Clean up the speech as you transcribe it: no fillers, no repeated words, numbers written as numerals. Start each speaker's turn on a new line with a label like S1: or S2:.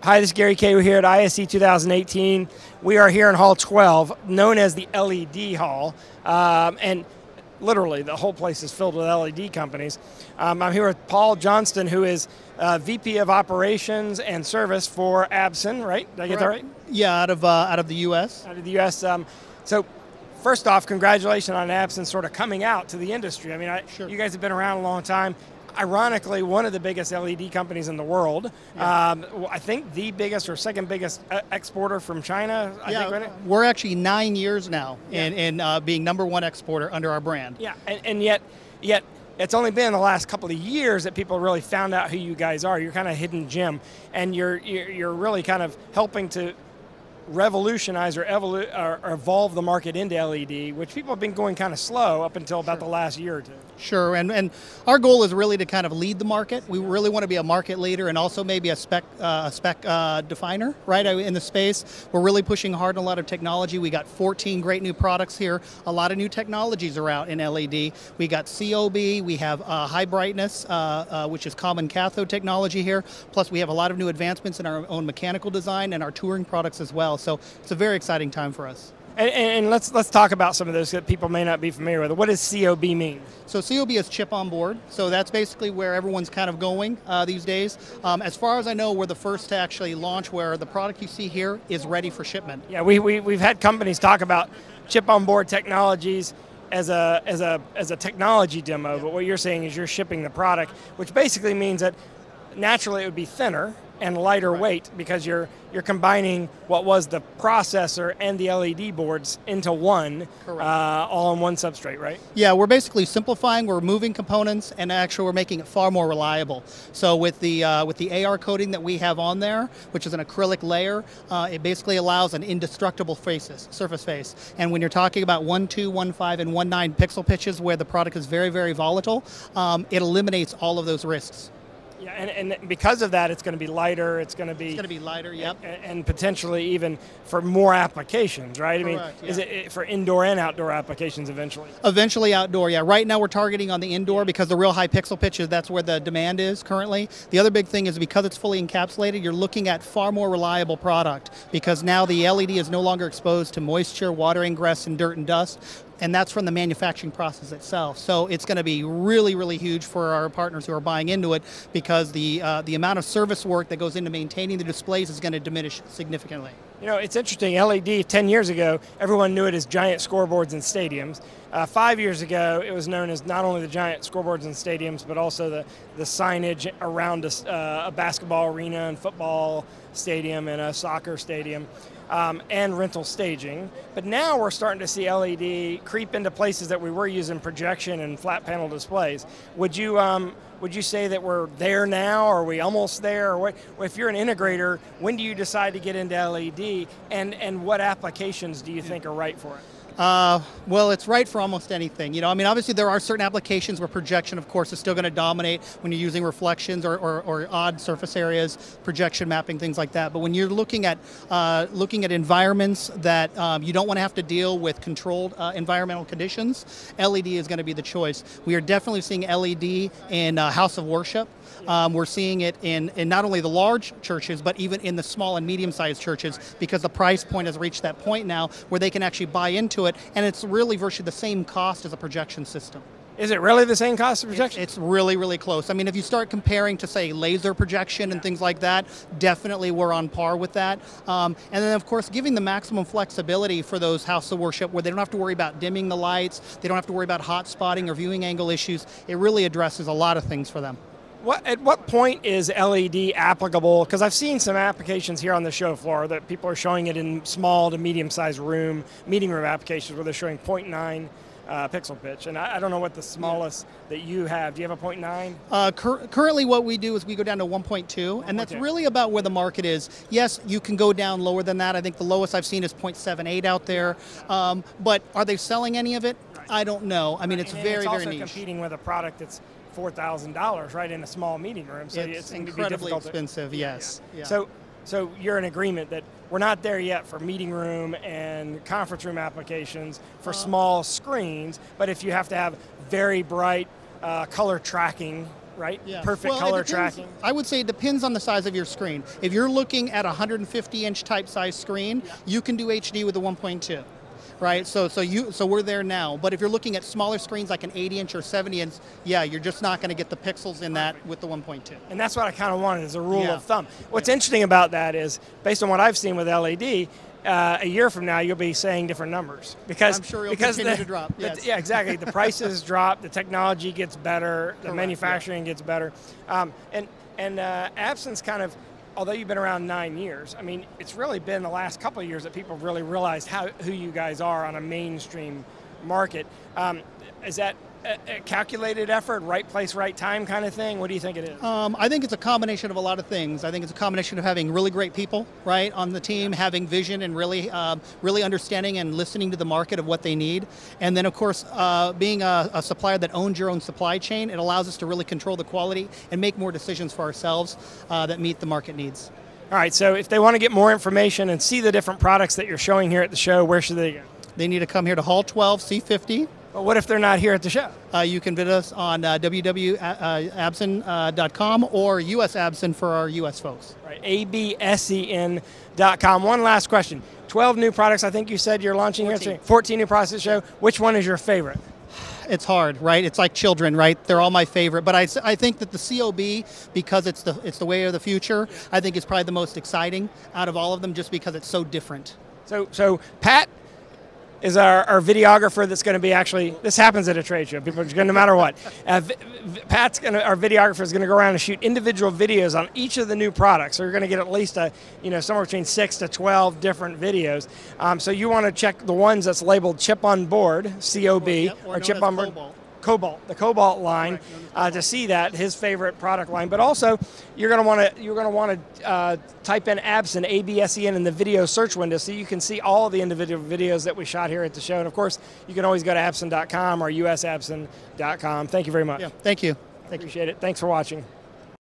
S1: Hi, this is Gary Kayye here at ISE 2018. We are here in Hall 12, known as the LED Hall, and literally the whole place is filled with LED companies. I'm here with Paul Johnston, who is VP of Operations and Service for Absen, right? Did I get that right?
S2: Yeah, out of the U.S.
S1: Out of the U.S. So first off, congratulations on Absen sort of coming out to the industry. I mean,
S2: Sure.
S1: You guys have been around a long time. Ironically, one of the biggest LED companies in the world.
S2: Yeah.
S1: I think the biggest or second biggest exporter from China. I think, right?
S2: We're actually 9 years now in being #1 exporter under our brand.
S1: Yeah, and yet it's only been the last couple of years that people really found out who you guys are. You're kind of a hidden gem, and you're really kind of helping to revolutionize or evolve the market into LED, which people have been going kind of slow up until about the last year or two.
S2: Sure, and our goal is really to kind of lead the market. We really want to be a market leader and also maybe a spec definer, right, in the space. We're really pushing hard on a lot of technology. We got 14 great new products here. A lot of new technologies are out in LED. We got COB, we have high brightness, which is common cathode technology here. Plus we have a lot of new advancements in our own mechanical design and our touring products as well. So it's a very exciting time for us.
S1: And let's talk about some of those that people may not be familiar with. What does COB mean?
S2: So COB is chip on board. So that's basically where everyone's kind of going these days. As far as I know, we're the first to actually launch where the product you see here is ready for shipment.
S1: Yeah, we've had companies talk about chip on board technologies as a technology demo, but what you're saying is you're shipping the product, which basically means that naturally it would be thinner and lighter weight because you're combining what was the processor and the LED boards into one, all on one substrate, right?
S2: Yeah, we're basically simplifying, we're removing components, and actually we're making it far more reliable. So with the AR coating that we have on there, which is an acrylic layer, it basically allows an indestructible surface face. And when you're talking about 1.2, 1.5, and 1.9 pixel pitches where the product is very, very volatile, it eliminates all of those risks.
S1: Yeah, and because of that, it's going to be lighter. It's going to be
S2: lighter, yep.
S1: And potentially even for more applications, right?
S2: Correct,
S1: I mean, is it for indoor and outdoor applications eventually?
S2: Eventually outdoor, yeah. Right now we're targeting on the indoor because the real high pixel pitches, that's where the demand is currently. The other big thing is because it's fully encapsulated, you're looking at far more reliable product because now the LED is no longer exposed to moisture, water ingress, and dirt and dust. And that's from the manufacturing process itself. So it's going to be really, really huge for our partners who are buying into it because the amount of service work that goes into maintaining the displays is going to diminish significantly.
S1: You know, it's interesting, LED, 10 years ago, everyone knew it as giant scoreboards in stadiums. 5 years ago, it was known as not only the giant scoreboards in stadiums, but also the signage around a basketball arena and football stadium and a soccer stadium. And rental staging, but now we're starting to see LED creep into places that we were using projection and flat panel displays. Would you say that we're there now? Or are we almost there? Or what, if you're an integrator, when do you decide to get into LED, and what applications do you think are right for it?
S2: Well, it's right for almost anything. You know, I mean, obviously there are certain applications where projection, of course, is still going to dominate when you're using reflections or odd surface areas, projection mapping, things like that. But when you're looking at environments that you don't want to have to deal with controlled environmental conditions, LED is going to be the choice. We are definitely seeing LED in house of worship. We're seeing it in not only the large churches, but even in the small and medium-sized churches, because the price point has reached that point now where they can actually buy into it, and it's really virtually the same cost as a projection system.
S1: Is it really the same cost of projection?
S2: It's really, really close. I mean, if you start comparing to, say, laser projection and things like that, definitely we're on par with that. And then, of course, giving the maximum flexibility for those house of worship where they don't have to worry about dimming the lights, they don't have to worry about hot spotting or viewing angle issues. It really addresses a lot of things for them.
S1: At what point is LED applicable? Because I've seen some applications here on the show floor that people are showing it in small to medium-sized meeting room applications where they're showing 0.9 pixel pitch, and I don't know what the smallest that you have. Do you have a 0.9?
S2: Currently what we do is we go down to 1.2, and that's really about where the market is. Yes, you can go down lower than that. I think the lowest I've seen is 0.78 out there. But are they selling any of it? I don't know. I mean, it's very, very niche.
S1: It's also competing with a product that's $4,000, right, in a small meeting room. So
S2: it's incredibly expensive, yes. Yeah.
S1: So you're in agreement that we're not there yet for meeting room and conference room applications for small screens, but if you have to have very bright color tracking right?
S2: Yeah.
S1: Perfect
S2: Well,
S1: color
S2: it depends.
S1: tracking.
S2: I would say it depends on the size of your screen. If you're looking at a 150-inch type size screen, you can do HD with the 1.2. Right, so we're there now. But if you're looking at smaller screens like an 80-inch or 70-inch, yeah, you're just not going to get the pixels in that with the 1.2.
S1: And that's what I kind of wanted as a rule of thumb. What's interesting about that is, based on what I've seen with LED, a year from now you'll be saying different numbers because
S2: I'm sure it'll continue to drop. Yes.
S1: Yeah, exactly. The prices drop, the technology gets better, the manufacturing gets better, and Absen's kind of. Although you've been around 9 years, I mean, it's really been the last couple of years that people have really realized who you guys are on a mainstream market. Is that a calculated effort, right place, right time kind of thing? What do you think it is?
S2: I think it's a combination of a lot of things. I think it's a combination of having really great people, right, on the team, having vision and really understanding and listening to the market of what they need. And then, of course, being a supplier that owns your own supply chain, it allows us to really control the quality and make more decisions for ourselves that meet the market needs.
S1: All right, so if they want to get more information and see the different products that you're showing here at the show, where should they go?
S2: They need to come here to Hall 12, C50.
S1: But what if they're not here at the show?
S2: You can visit us on www.absen.com or US Absen for our US folks.
S1: Right, absen.com. One last question. 12 new products I think you said you're launching
S2: 14.
S1: here. 14 new products to show. Which one is your favorite?
S2: It's hard, right? It's like children, right? They're all my favorite. But I think that the COB, because it's the way of the future, I think it's probably the most exciting out of all of them just because it's so different.
S1: So Pat is our videographer that's going to be this happens at a trade show. People are going to, no matter what. Our videographer is going to go around and shoot individual videos on each of the new products. So you're going to get at least somewhere between 6 to 12 different videos. So you want to check the ones that's labeled chip on board, COB, or chip on board. The Cobalt line, to see that, his favorite product line. But also, you're going to want to type in Absen, ABSEN, in the video search window so you can see all the individual videos that we shot here at the show. And of course, you can always go to Absen.com or usabsen.com. Thank you very much.
S2: Yeah, thank you.
S1: Appreciate it. Thanks for watching.